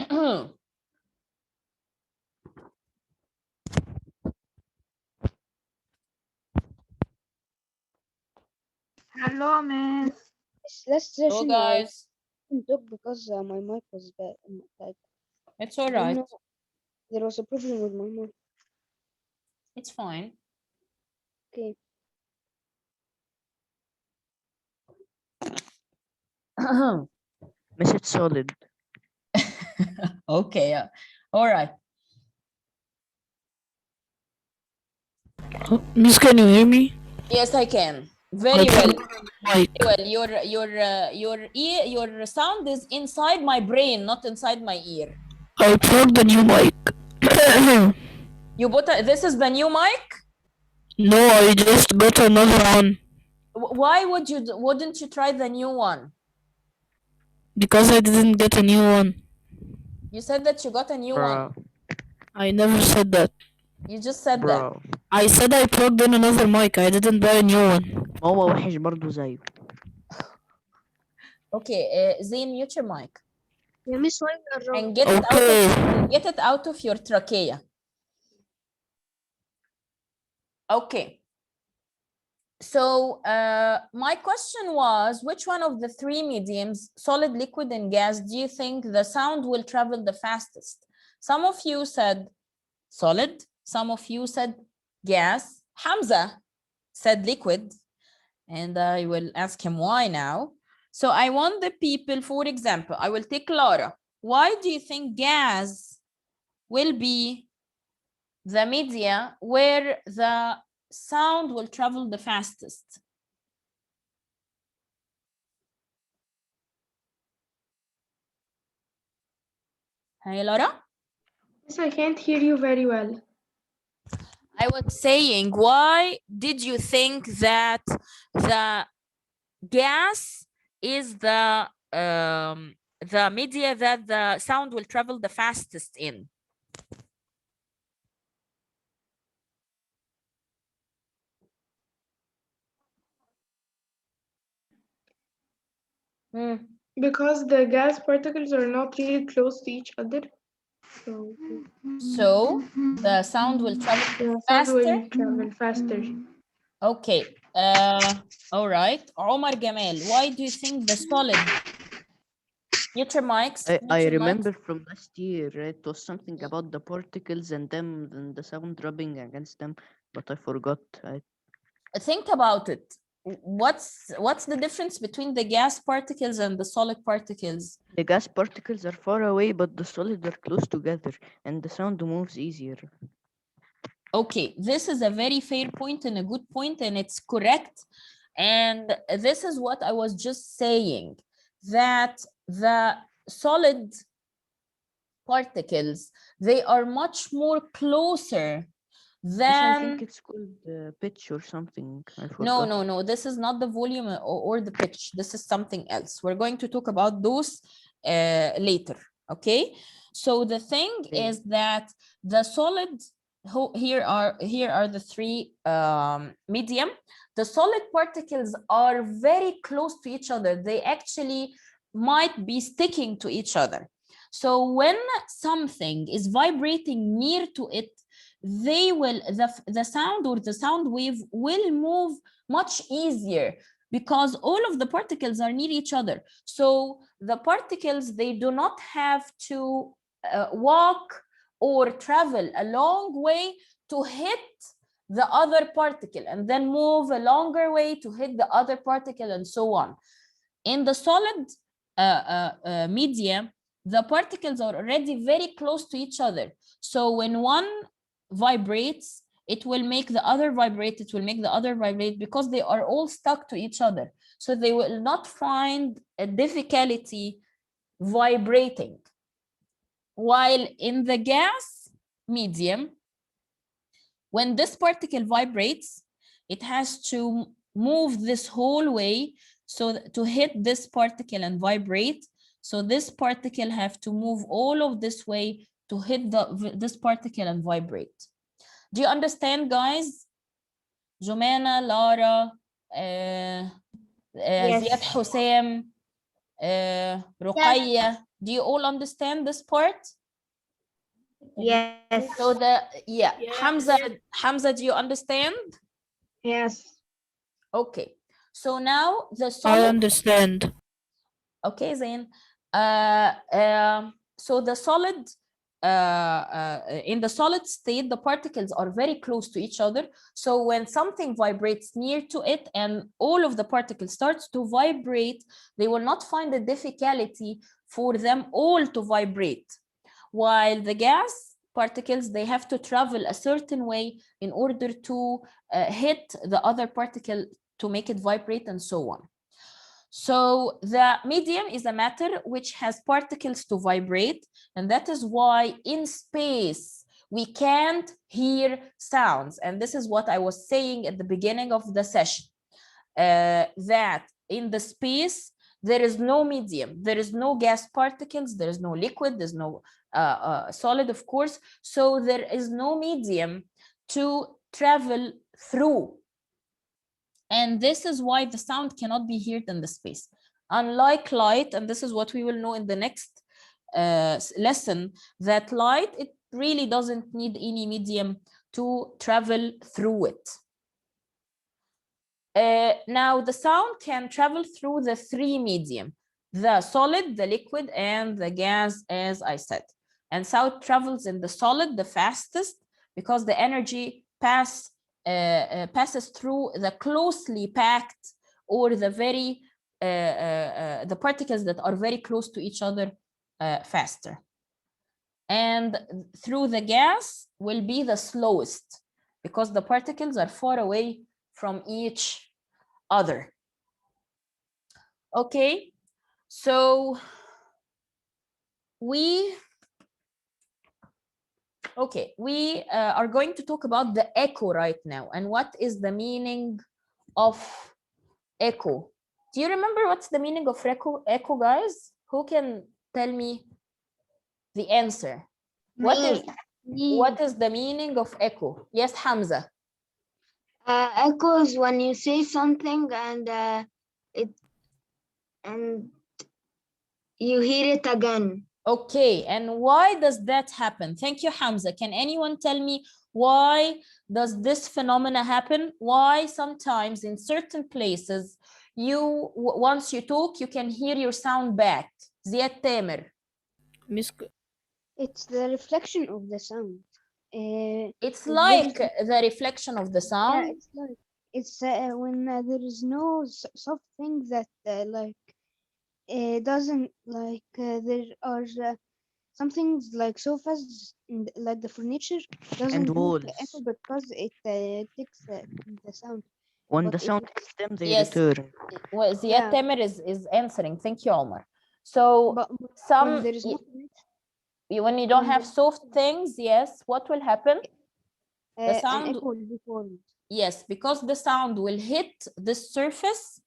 Hello, miss. Last Hello, session guys. I didn't talk because my mic was bad. It's all I don't right. know. There was a problem with my mic. It's fine. Okay. Miss it solid. Okay. All right. Miss, can you hear me? Yes, I can. Very well. Like, Well, your ear, your sound is inside my brain, not inside my ear. I plugged the new mic. You bought this is the new mic? No, I just got another one Why wouldn't you try the new one? because I didn't get a new one. You said that you got a new one. I never said that. You just said that. Bro. I said I plugged in another mic. I didn't buy a new one. هو وحش برضه زيه. Okay, Zain, mute your mic. Yeah, Miss, why we are And get it out of your trachea. Okay. So my question was, which one of the three mediums, solid, liquid, and gas, do you think the sound will travel the fastest? Some of you said solid. Some of you said gas. Hamza said liquid. And I will ask him why now. So I want the people, for example, I will take Laura. Why do you think gas will be the media where the sound will travel the fastest? Hey, Laura? Yes, I can't hear you very well. I was saying, why did you think that the gas is the media that the sound will travel the fastest in? Because the gas particles are not really close to each other. So the sound will travel The faster? sound will travel faster. Okay. All right. Omar Gamal, why do you think the solid? Mute your mics. I remember from last year it was something about the particles and them and the sound rubbing against them, but I forgot. Think about it. What's the difference between the gas particles and the solid particles? The gas particles are far away, but the solid are close together, and the sound moves easier. Okay, this is a very fair point and a good point, and it's correct. And this is what I was just saying, that the solid particles, they are much more closer than... I think it's called pitch or something. I No, forgot. no. This is not the volume or the pitch. This is something else. We're going to talk about those later, okay? So the thing is that the solid, here are the three medium. The solid particles are very close to each other. They actually might be sticking to each other. So when something is vibrating near to it, they will, the sound or the sound wave will move much easier because all of the particles are near each other. So the particles, they do not have to walk or travel a long way to hit the other particle and then move a longer way to hit the other particle and so on. In the solid media, the particles are already very close to each other. So when one vibrates, it will make the other vibrate, it will make the other vibrate because they are all stuck to each other. So they will not find a difficulty vibrating. While in the gas medium, when this particle vibrates, it has to move this whole way so to hit this particle and vibrate. So this particle have to move all of this way to hit this particle and vibrate. Do you understand, guys? Jumana, Lara, Yes. Ziad Hussein, Ruqayya, Do you all understand this part? Yes. So Hamza, do you understand? Yes. Okay. So now the I solid. understand. Okay, Zain. So the solid, in the solid state, the particles are very close to each other. So when something vibrates near to it and all of the particles starts to vibrate, they will not find a difficulty for them all to vibrate. While the gas particles, they have to travel a certain way in order to hit the other particle to make it vibrate and so on. So the medium is a matter which has particles to vibrate, and that is why in space we can't hear sounds. And this is what I was saying at the beginning of the session, that in the space there is no medium, there is no gas particles, there is no liquid, there's no solid, of course. So there is no medium to travel through. And this is why the sound cannot be heard in the space. Unlike light, and this is what we will know in the next lesson, that light, it really doesn't need any medium to travel through it. Now the sound can travel through the three medium, the solid, the liquid, and the gas, as I said. And sound travels in the solid the fastest because the energy passes through the closely packed or the very the particles that are very close to each other faster. And through the gas will be the slowest because the particles are far away from each other. Okay, so we are going to talk about the echo right now. And what is the meaning of echo? Do you remember what's the meaning of echo, guys? Who can tell me the answer? What is the meaning of echo? Yes, Hamza. Echoes when you say something and you hear it again. Okay, and why does that happen? Thank you, Hamza. Can anyone tell me why does this phenomena happen? Why sometimes in certain places once you talk, you can hear your sound back? Ziad Tamer. It's the reflection of the sound. It's It like gives- the reflection of the yeah, sound. it's when there is no soft thing that doesn't there are some things like sofas like the furniture doesn't do walls. echo because it takes the sound. When But the if sound it- hits them, they Yes. return. Well, Ziad Yeah. Tamer is answering. Thank you, Omar. So but some when there is no when you don't when have soft things, yes, what will happen? The an sound, echo will be formed. yes, because the sound will hit this surface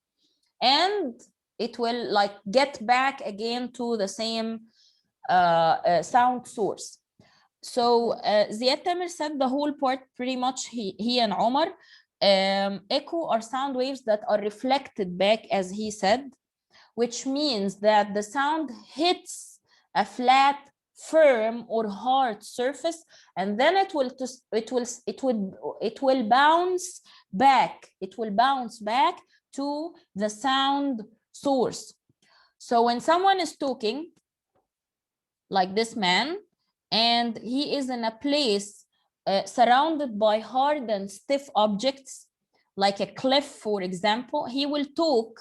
and it will like get back again to the same sound source. So Ziad Tamer said the whole part pretty much, he and Omar, echo are sound waves that are reflected back, as he said, which means that the sound hits a flat, firm or hard surface, and then it will bounce back. It will bounce back to the sound source. So when someone is talking, like this man, and he is in a place surrounded by hard and stiff objects, like a cliff, for example, he will talk,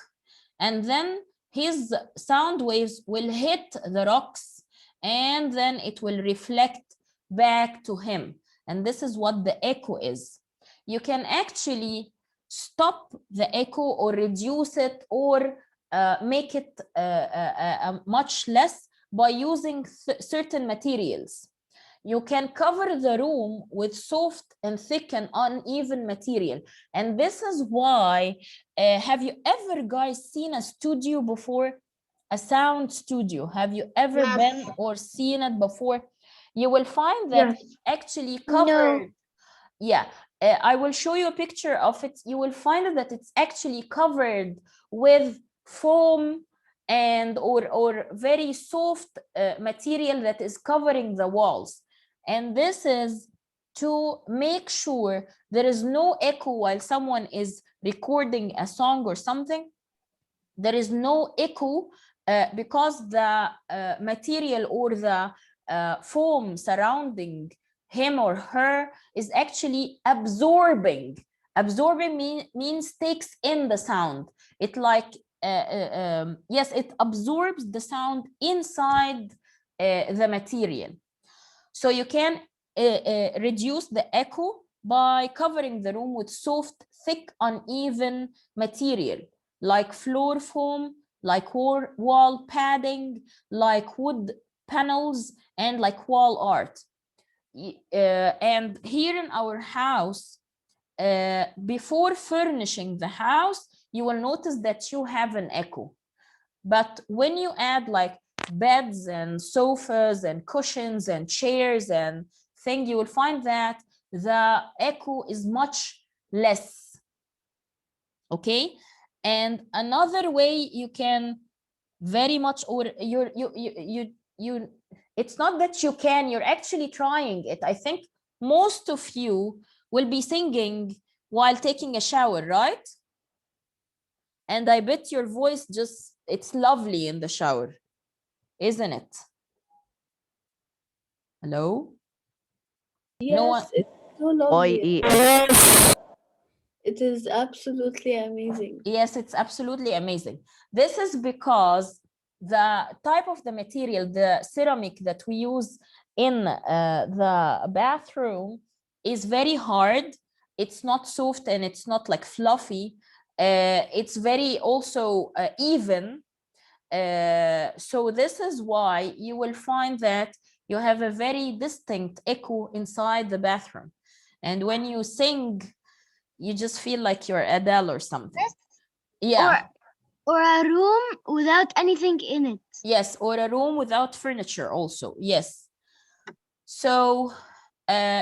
and then his sound waves will hit the rocks, and then it will reflect back to him. And this is what the echo is. You can actually stop the echo or reduce it or make it much less by using certain materials. You can cover the room with soft and thick and uneven material. And this is why, have you ever guys seen a studio before? A sound studio. Have you ever Yes. been or seen it before? You will find that Yes. it's actually covered. Yeah, I will show you a picture of it. You will find that it's actually covered with foam and or very soft material that is covering the walls. And this is to make sure there is no echo while someone is recording a song or something. There is no echo because the material or the foam surrounding him or her is actually absorbing. Absorbing means takes in the sound. It like yes, it absorbs the sound inside the material. So you can reduce the echo by covering the room with soft, thick, uneven material like floor foam, like wall padding, like wood panels, and like wall art. And here in our house, before furnishing the house, you will notice that you have an echo. But when you add like beds and sofas and cushions and chairs and things, you will find that the echo is much less. Okay. And another way you can very much, or you it's not that you can, you're actually trying it. I think most of you will be singing while taking a shower, right? And I bet your voice just, it's lovely in the shower, isn't it? Hello? Yes, No one? it's so lovely. Y6. Yes. It is absolutely amazing. Yes, it's absolutely amazing. This is because the type of the material, the ceramic that we use in the bathroom is very hard. It's not soft and it's not like fluffy. It's very also even. So this is why you will find that you have a very distinct echo inside the bathroom. And when you sing, you just feel like you're Adele or something. Yeah. Or a room without anything in it. Yes, or a room without furniture also. Yes. So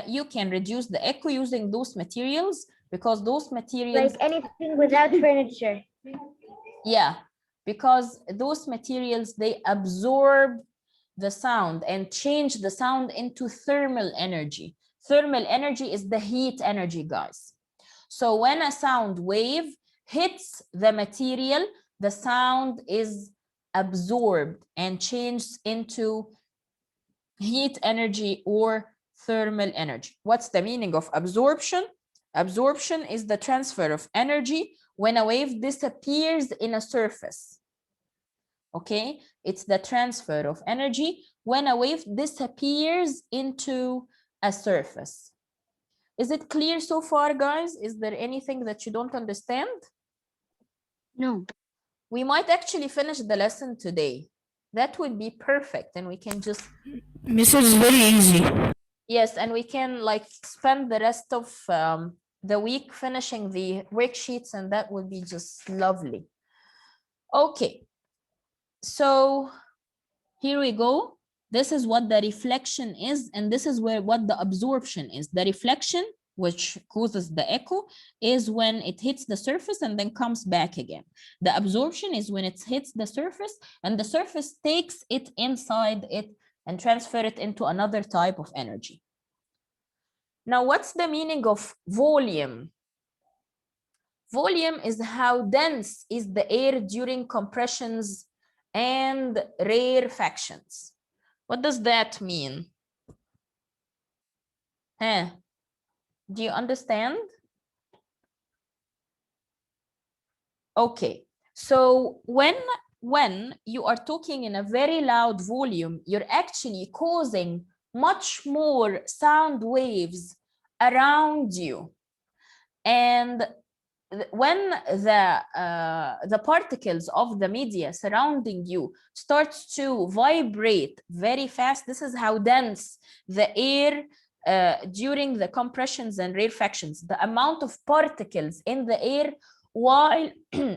you can reduce the echo using those materials, because those materials, Like anything without furniture. yeah, because those materials, they absorb the sound and change the sound into thermal energy. Thermal energy is the heat energy, guys. So when a sound wave hits the material, the sound is absorbed and changed into heat energy or thermal energy. What's the meaning of absorption? Absorption is the transfer of energy when a wave disappears in a surface. Okay, it's the transfer of energy when a wave disappears into a surface. Is it clear so far, guys? Is there anything that you don't understand? No. We might actually finish the lesson today. That would be perfect, and we can just, This is very easy. yes, and we can like spend the rest of the week finishing the worksheets, and that would be just lovely. Okay, so here we go. This is what the reflection is, and this is what the absorption is. The reflection, which causes the echo, is when it hits the surface and then comes back again. The absorption is when it hits the surface and the surface takes it inside it and transfer it into another type of energy. Now, what's the meaning of volume? Volume is how dense is the air during compressions and rarefactions. What does that mean? Huh? Do you understand? Okay, so when you are talking in a very loud volume, you're actually causing much more sound waves around you. And when the particles of the media surrounding you starts to vibrate very fast, this is how dense the air during the compressions and rarefactions, the amount of particles in the air while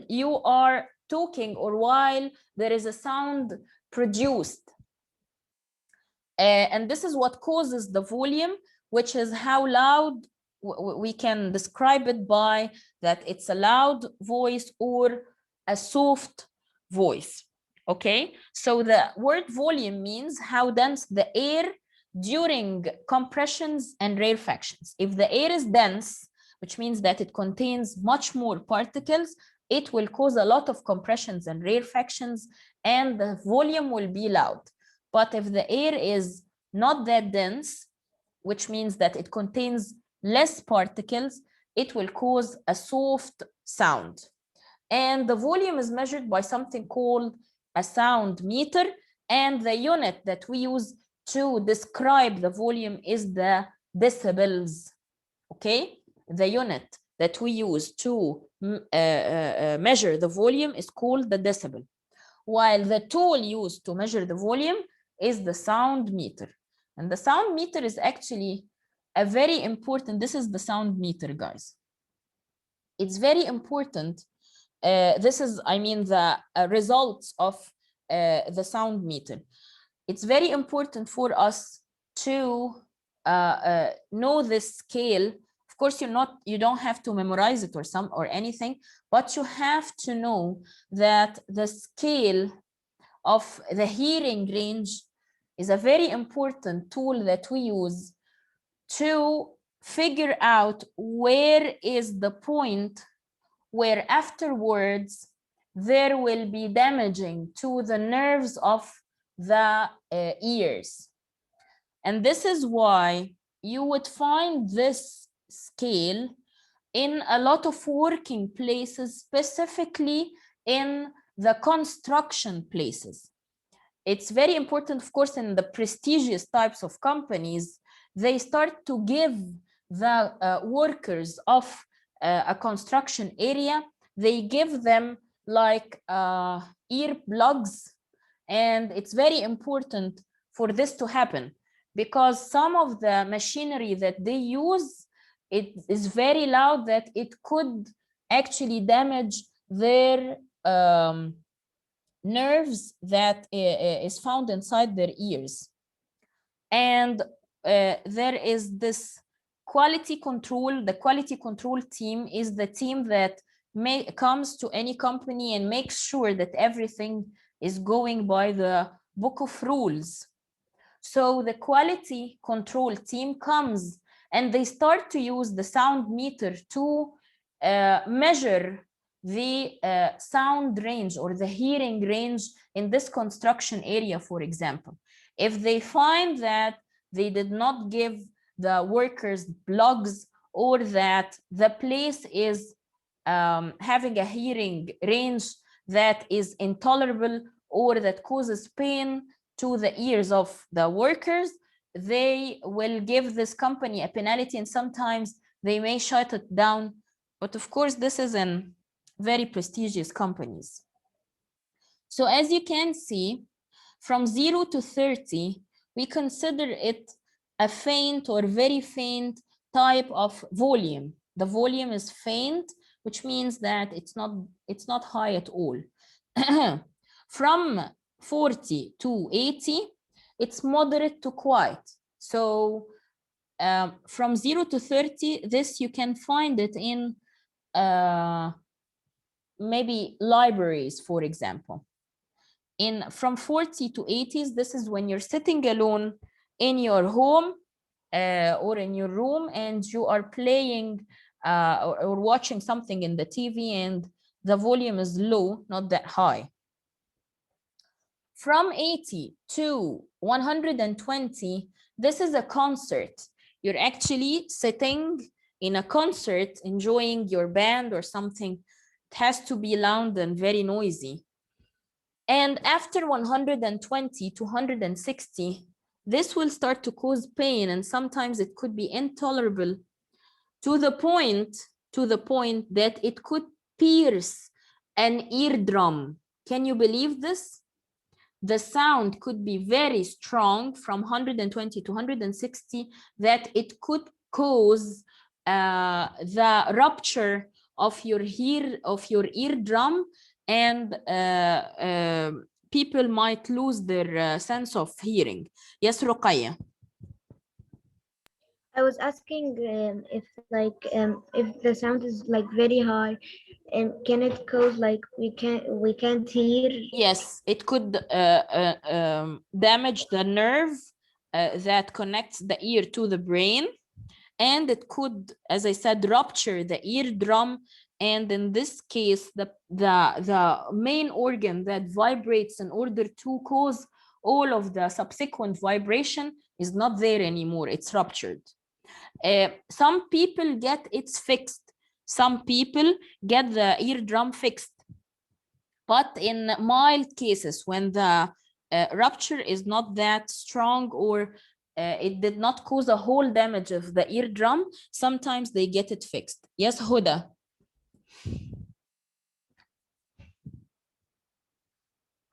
you are talking or while there is a sound produced. And this is what causes the volume, which is how loud we can describe it by that it's a loud voice or a soft voice. Okay, so the word volume means how dense the air during compressions and rarefactions. If the air is dense, which means that it contains much more particles, it will cause a lot of compressions and rarefactions, and the volume will be loud. But if the air is not that dense, which means that it contains less particles, it will cause a soft sound. And the volume is measured by something called a sound meter, and the unit that we use to describe the volume is the decibels. Okay, the unit that we use to measure the volume is called the decibel, while the tool used to measure the volume is the sound meter. And the sound meter is actually a very important, this is the sound meter, guys. It's very important. This is, I mean, the results of the sound meter. It's very important for us to know this scale. Of course, you don't have to memorize it or anything, but you have to know that the scale of the hearing range is a very important tool that we use to figure out where is the point where afterwards there will be damaging to the nerves of the ears. And this is why you would find this scale in a lot of working places, specifically in the construction places. It's very important, of course, in the prestigious types of companies. They start to give the workers of a construction area, they give them like ear plugs, and it's very important for this to happen because some of the machinery that they use, it is very loud that it could actually damage their nerves that is found inside their ears. And there is this quality control. The quality control team is the team that comes to any company and makes sure that everything is going by the book of rules. So the quality control team comes and they start to use the sound meter to measure the sound range or the hearing range in this construction area, for example. If they find that they did not give the workers plugs, or that the place is having a hearing range that is intolerable or that causes pain to the ears of the workers, they will give this company a penalty, and sometimes they may shut it down. But of course, this is in very prestigious companies. So as you can see, from 0 to 30, we consider it a faint or very faint type of volume. The volume is faint, which means that it's not high at all. From 40 to 80, it's moderate to quiet. So from 0 to 30, this you can find it in maybe libraries, for example. From 40 to 80s, this is when you're sitting alone in your home or in your room and you are playing or watching something in the TV and the volume is low, not that high. From 80 to 120, this is a concert. You're actually sitting in a concert, enjoying your band or something. It has to be loud and very noisy. And after 120 to 160, this will start to cause pain, and sometimes it could be intolerable to the point that it could pierce an eardrum. Can you believe this? The sound could be very strong from 120 to 160 that it could cause the rupture of your eardrum, and people might lose their sense of hearing. Yes, Ruqayya. I was asking if the sound is like very high, and can it cause like we can't hear? Yes, it could damage the nerve that connects the ear to the brain, and it could, as I said, rupture the eardrum. And in this case, the main organ that vibrates in order to cause all of the subsequent vibration is not there anymore. It's ruptured. Some people get it fixed. Some people get the eardrum fixed. But in mild cases, when the rupture is not that strong, or it did not cause a whole damage of the eardrum, sometimes they get it fixed. Yes, Huda.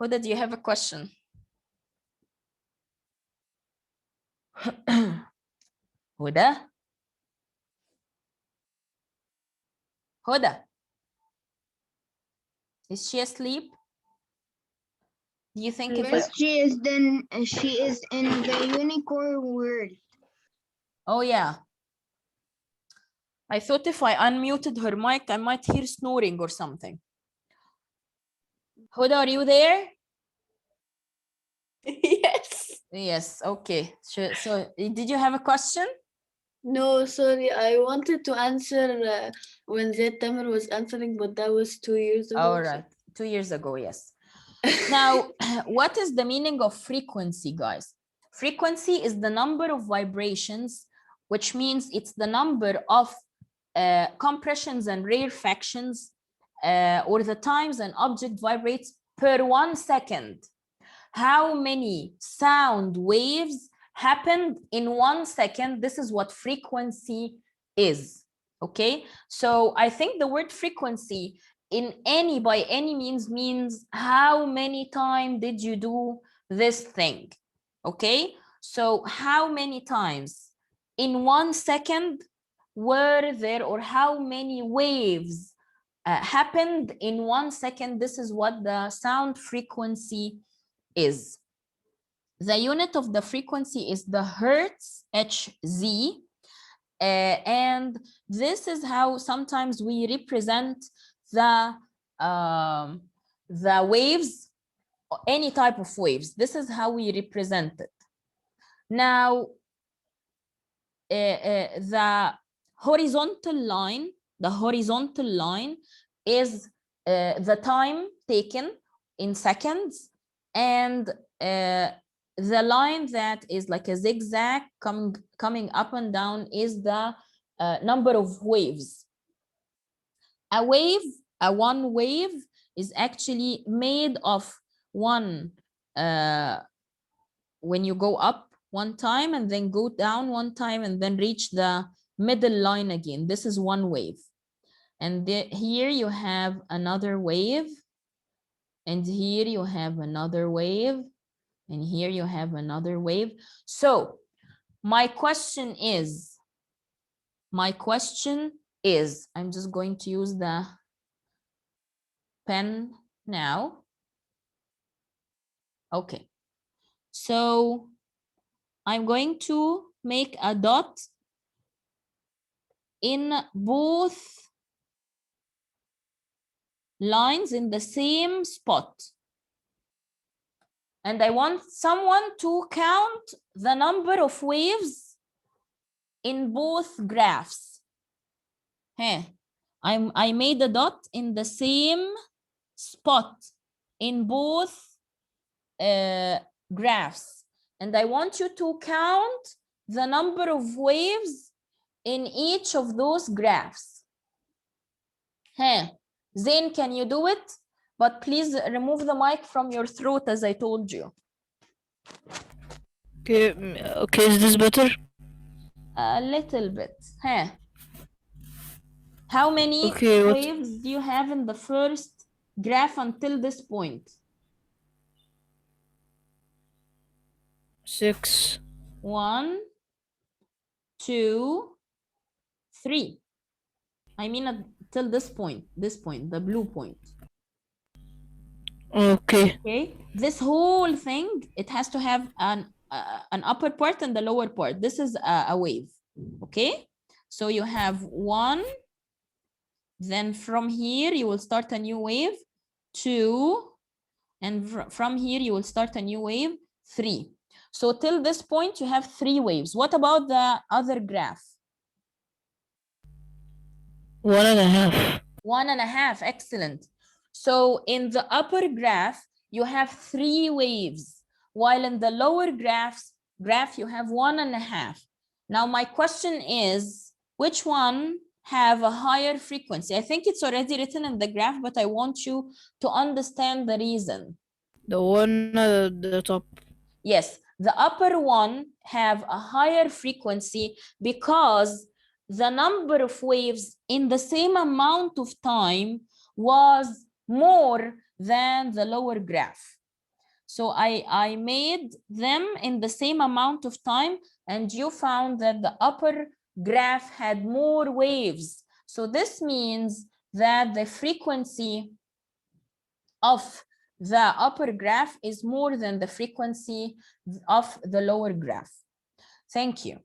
Huda, do you have a question? Huda? Huda? Is she asleep? Do you think if Yes, she is in the unicorn world. Oh yeah. I thought if I unmuted her mic, I might hear snoring or something. Huda, are you there? Yes. Yes, okay. So did you have a question? No, sorry. I wanted to answer when Zaid Tamer was answering, but that was 2 years ago. All right, 2 years ago, yes. Now, what is the meaning of frequency, guys? Frequency is the number of vibrations, which means it's the number of compressions and rarefactions, or the times an object vibrates per 1 second. How many sound waves happened in 1 second? This is what frequency is. Okay, so I think the word frequency by any means how many times did you do this thing? Okay, so how many times in 1 second were there, or how many waves happened in 1 second? This is what the sound frequency is. The unit of the frequency is the hertz, Hz, and this is how sometimes we represent the waves, any type of waves. This is how we represent it. Now, the horizontal line is the time taken in seconds, and the line that is like a zigzag coming up and down is the number of waves. One wave is actually made of one, when you go up 1 time and then go down 1 time and then reach the middle line again. This is one wave. And here you have another wave, and here you have another wave, and here you have another wave. So my question is, I'm just going to use the pen now. Okay, so I'm going to make a dot in both lines in the same spot. And I want someone to count the number of waves in both graphs. Hey, I made a dot in the same spot in both graphs. And I want you to count the number of waves in each of those graphs. Hey, Zain, can you do it? But please remove the mic from your throat, as I told you. Okay, is this better? A little bit. Hey. How many waves do you have in the first graph until this point? 6. 1, 2, 3. I mean until this point, the blue point. Okay. Okay, this whole thing, it has to have an upper part and the lower part. This is a wave. Okay, so you have 1, then from here you will start a new wave, 2, and from here you will start a new wave, 3. So till this point you have 3 waves. What about the other graph? 1.5. 1.5, excellent. So in the upper graph, you have 3 waves, while in the lower graph you have 1.5. Now my question is, which one have a higher frequency? I think it's already written in the graph, but I want you to understand the reason. The one at the top. Yes, the upper one have a higher frequency because the number of waves in the same amount of time was more than the lower graph. So I made them in the same amount of time, and you found that the upper graph had more waves. So this means that the frequency of the upper graph is more than the frequency of the lower graph. Thank you.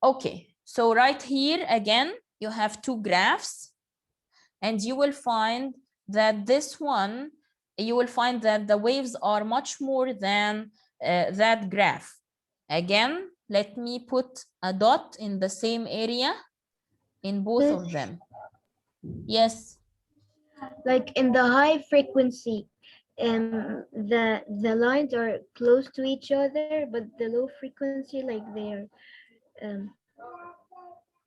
Okay, so right here again, you have 2 graphs, and you will find that this one, you will find that the waves are much more than that graph. Again, let me put a dot in the same area in both of them. Yes. Like in the high frequency, the lines are close to each other, but the low frequency, like they're um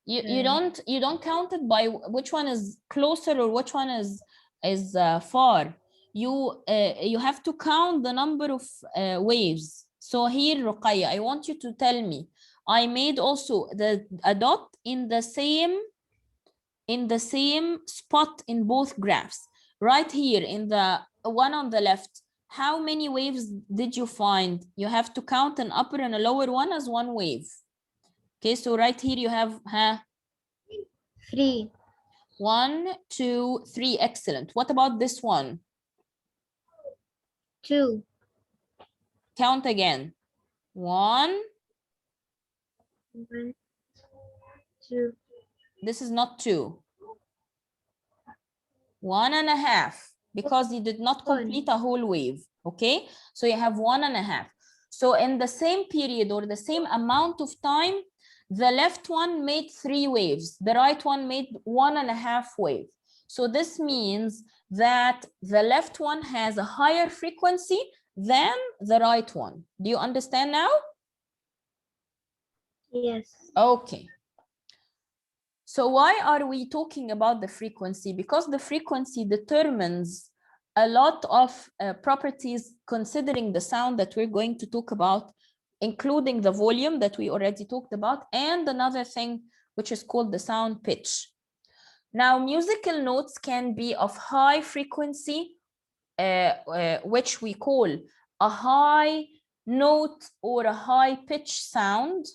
You don't count it by which one is closer or which one is far. You have to count the number of waves. So here, Ruqayya, I want you to tell me, I made also a dot in the same spot in both graphs. Right here in the one on the left, how many waves did you find? You have to count an upper and a lower one as one wave. Okay, so right here you have 3. 1, 2, 3. Excellent. What about this one? 2. Count again. 1. 1, 2. This is not 2. 1.5, because you did not complete a whole wave. Okay, so you have 1.5. So in the same period or the same amount of time, the left one made 3 waves, the right one made 1.5 wave. So this means that the left one has a higher frequency than the right one. Do you understand now? Yes. Okay. So why are we talking about the frequency? Because the frequency determines a lot of properties considering the sound that we're going to talk about, including the volume that we already talked about, and another thing which is called the sound pitch. Now, musical notes can be of high frequency, which we call a high note or a high pitch sound,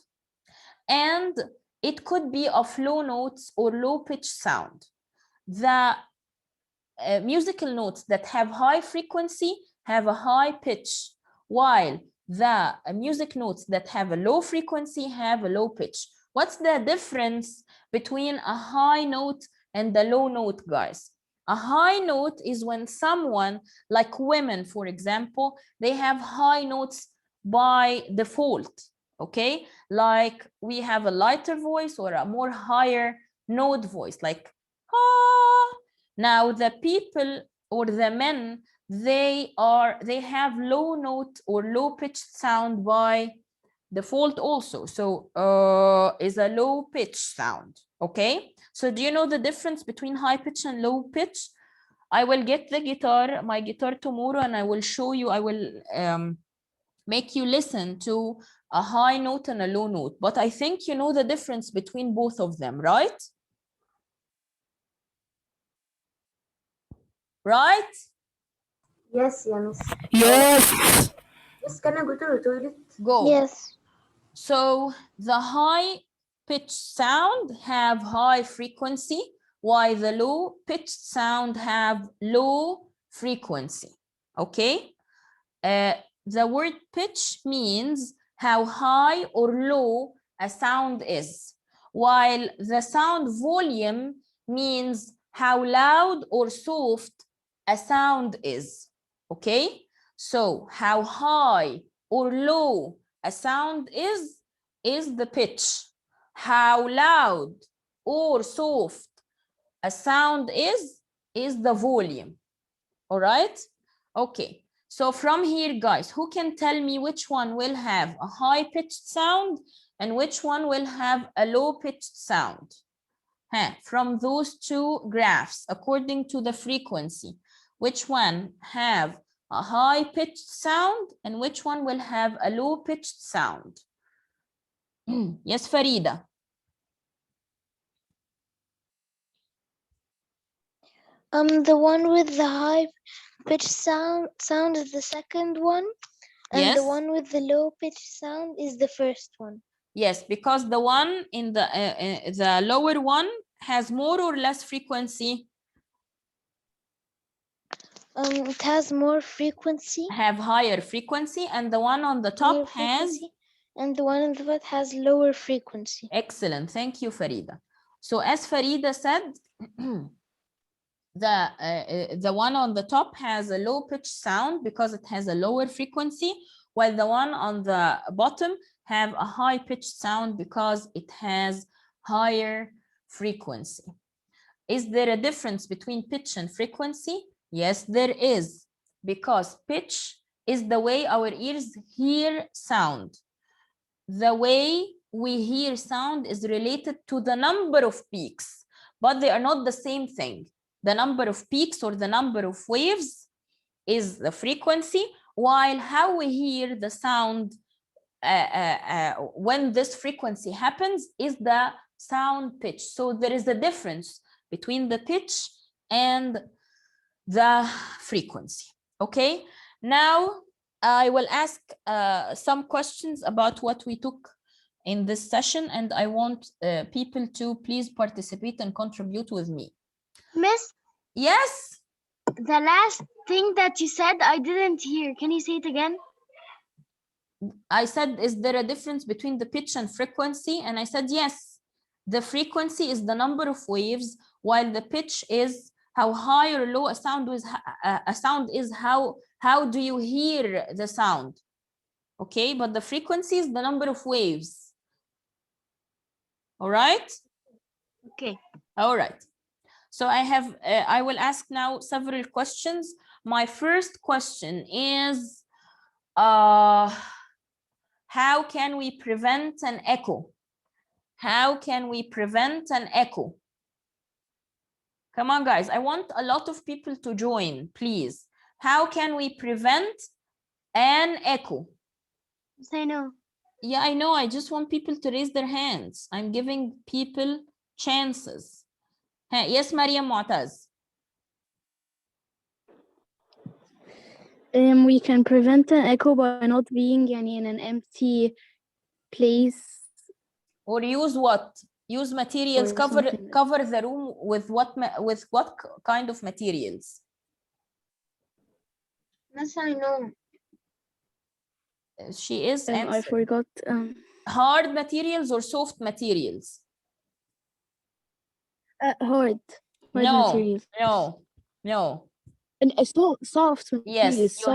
and it could be of low notes or low pitch sound. The musical notes that have high frequency have a high pitch, while the music notes that have a low frequency have a low pitch. What's the difference between a high note and the low note, guys? A high note is when someone, like women, for example, they have high notes by default. Okay, like we have a lighter voice or a more higher note voice, like ah. Now the people or the men, they have low note or low pitched sound by default also. So is a low pitch sound. Okay, so do you know the difference between high pitch and low pitch? I will get the guitar, my guitar tomorrow, and I will show you. I will make you listen to a high note and a low note, but I think you know the difference between both of them, right? Right? Yes, Yanis. Yes. Yes, can I go to the toilet? Go. Yes. So the high pitched sound have high frequency, while the low pitched sound have low frequency. Okay? The word pitch means how high or low a sound is, while the sound volume means how loud or soft a sound is. Okay, so how high or low a sound is the pitch. How loud or soft a sound is the volume. All right, okay. So from here, guys, who can tell me which one will have a high-pitched sound and which one will have a low-pitched sound? From those two graphs, according to the frequency, which one have a high-pitched sound and which one will have a low-pitched sound? Yes, Farida. The one with the high pitch sound is the second one, and Yes. the one with the low pitch sound is the first one. Yes, because the one in the lower one has more or less frequency. It has more frequency. Have higher frequency, and the one on the top has. And the one on the top has lower frequency. Excellent, thank you, Farida. So as Farida said, the one on the top has a low pitch sound because it has a lower frequency, while the one on the bottom have a high pitched sound because it has higher frequency. Is there a difference between pitch and frequency? Yes, there is, because pitch is the way our ears hear sound. The way we hear sound is related to the number of peaks, but they are not the same thing. The number of peaks or the number of waves is the frequency, while how we hear the sound when this frequency happens is the sound pitch. So there is a difference between the pitch and the frequency. Okay, now I will ask some questions about what we took in this session, and I want people to please participate and contribute with me. Miss, Yes? the last thing that you said, I didn't hear. Can you say it again? I said, is there a difference between the pitch and frequency? And I said, yes. The frequency is the number of waves, while the pitch is how high or low a sound is, how do you hear the sound? Okay, but the frequency is the number of waves. All right? Okay. All right. So I will ask now several questions. My first question is, how can we prevent an echo? How can we prevent an echo? Come on, guys. I want a lot of people to join, please. How can we prevent an echo? I know. Yeah, I know. I just want people to raise their hands. I'm giving people chances. Yes, Mariam Mu'taz. We can prevent an echo by not being in an empty place. Or use what? Use materials. Cover the room with what kind of materials? Yes, I know. She is I answering. forgot. Hard materials or soft materials? Hard materials. No. And soft materials. Yes,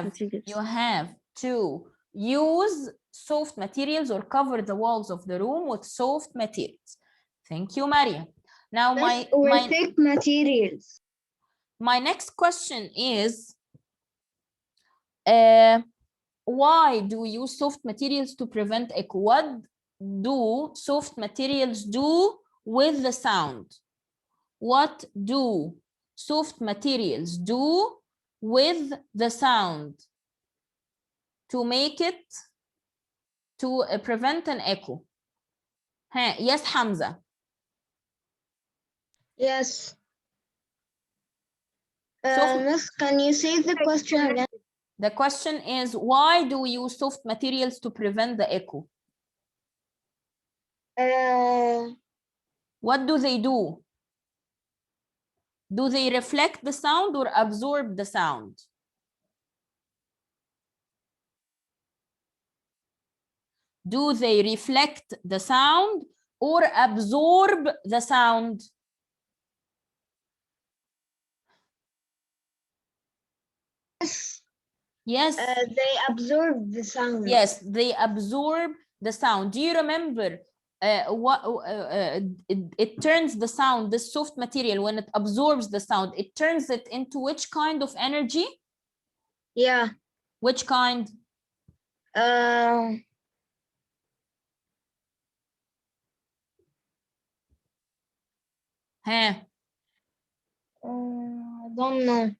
materials. you have to use soft materials or cover the walls of the room with soft materials. Thank you, Maria. Now my thick materials. My next question is, why do we use soft materials to prevent echo? What do soft materials do with the sound? What do soft materials do with the sound to make it, to prevent an echo? Yes, Hamza. Yes. Miss, can you say the question again? The question is, why do we use soft materials to prevent the echo? What do they do? Do they reflect the sound or absorb the sound? Do they reflect the sound or absorb the sound? Yes. They absorb the sound. Yes, they absorb the sound. Do you remember it turns the sound, this soft material, when it absorbs the sound, it turns it into which kind of energy? Yeah. Which kind? Huh? I don't know.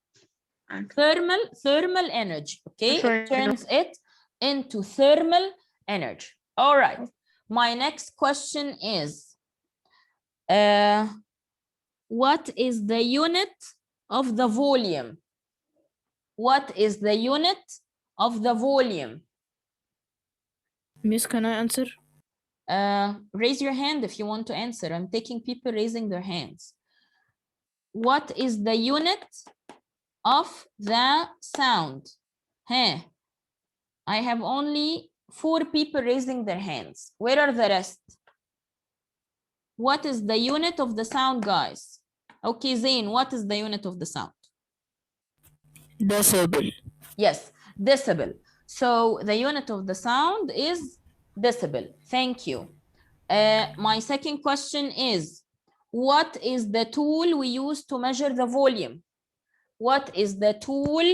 Thermal energy. Okay, Yes, I it turns it into thermal energy. All right. My next question is, what is the unit of the volume? What is the unit of the volume? Miss, can I answer? Raise your hand if you want to answer. I'm taking people raising their hands. What is the unit of the sound? Huh? I have only 4 people raising their hands. Where are the rest? What is the unit of the sound, guys? Okay, Zain, what is the unit of the sound? Decibel. Yes, decibel. So the unit of the sound is decibel. Thank you. My second question is, what is the tool we use to measure the volume? What is the tool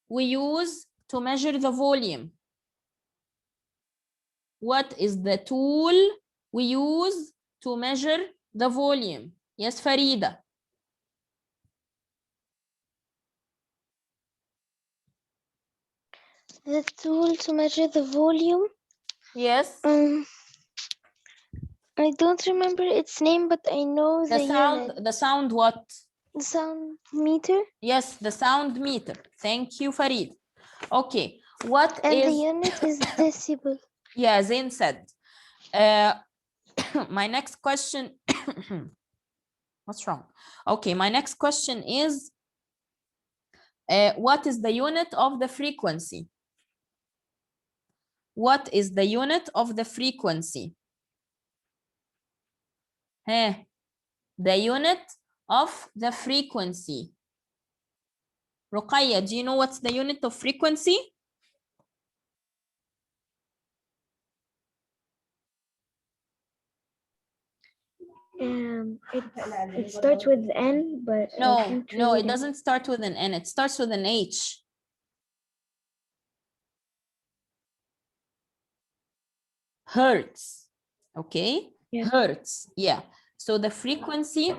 we use to measure the volume? What is the tool we use to measure the volume? Yes, Farida. The tool to measure the volume. Yes. I don't remember its name, but I know The sound. unit. The sound what? The sound meter. Yes, the sound meter. Thank you, Farid. Okay. What and is? the unit is decibel. Yeah, Zain said. My next question. What's wrong? Okay, my next question is, what is the unit of the frequency? What is the unit of the frequency? Hey, the unit of the frequency. Ruqayya, do you know what's the unit of frequency? It starts with N, but No, it doesn't start with an N. It starts with an H. Hertz. Okay, yeah. Hertz. Yeah. So the frequency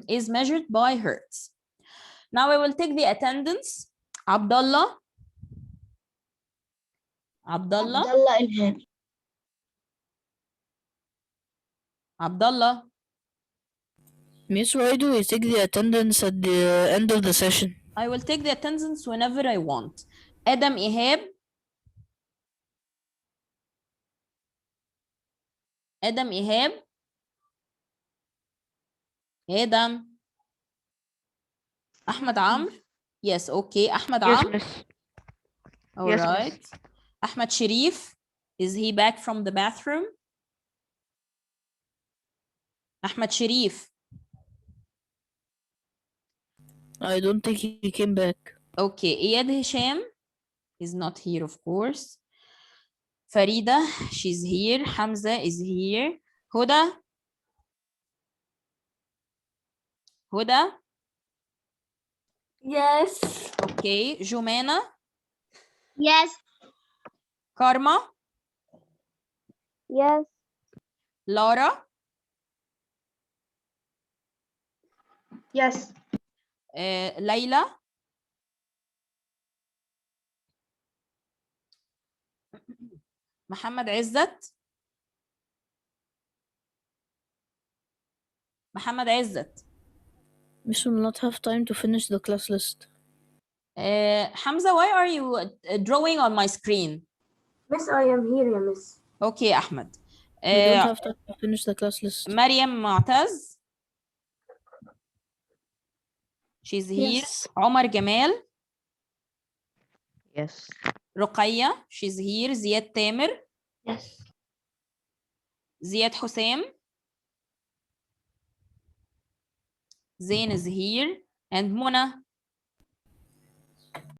is measured by hertz. Now I will take the attendance. Abdullah. Abdullah Ilham. Abdullah. Miss, why do we take the attendance at the end of the session? I will take the attendance whenever I want. Adam Ihab. Adam Ihab. Adam. Ahmed Amr. Yes, okay. Ahmed Amr. All Yes, right. miss. Ahmed Sharif. Is he back from the bathroom? Ahmed Sharif. I don't think he came back. Okay. Iyad Hisham is not here, of course. Farida, she's here. Hamza is here. Huda. Huda. Yes. Okay. Jumana. Yes. Karma. Yes. Laura. Yes. Layla. Muhammad Izzat. Muhammad Izzat. Miss will not have time to finish the class list. Hamza, why are you drawing on my screen? Miss, I am here, yeah, miss. Okay, Ahmed. We don't have time to finish the class list. Mariam Mu'taz. She's here. Yes. Omar Gamal. Yes. Ruqayya, she's here. Ziyad Tamer. Yes. Ziad Hussein. Zain is here. And Mona.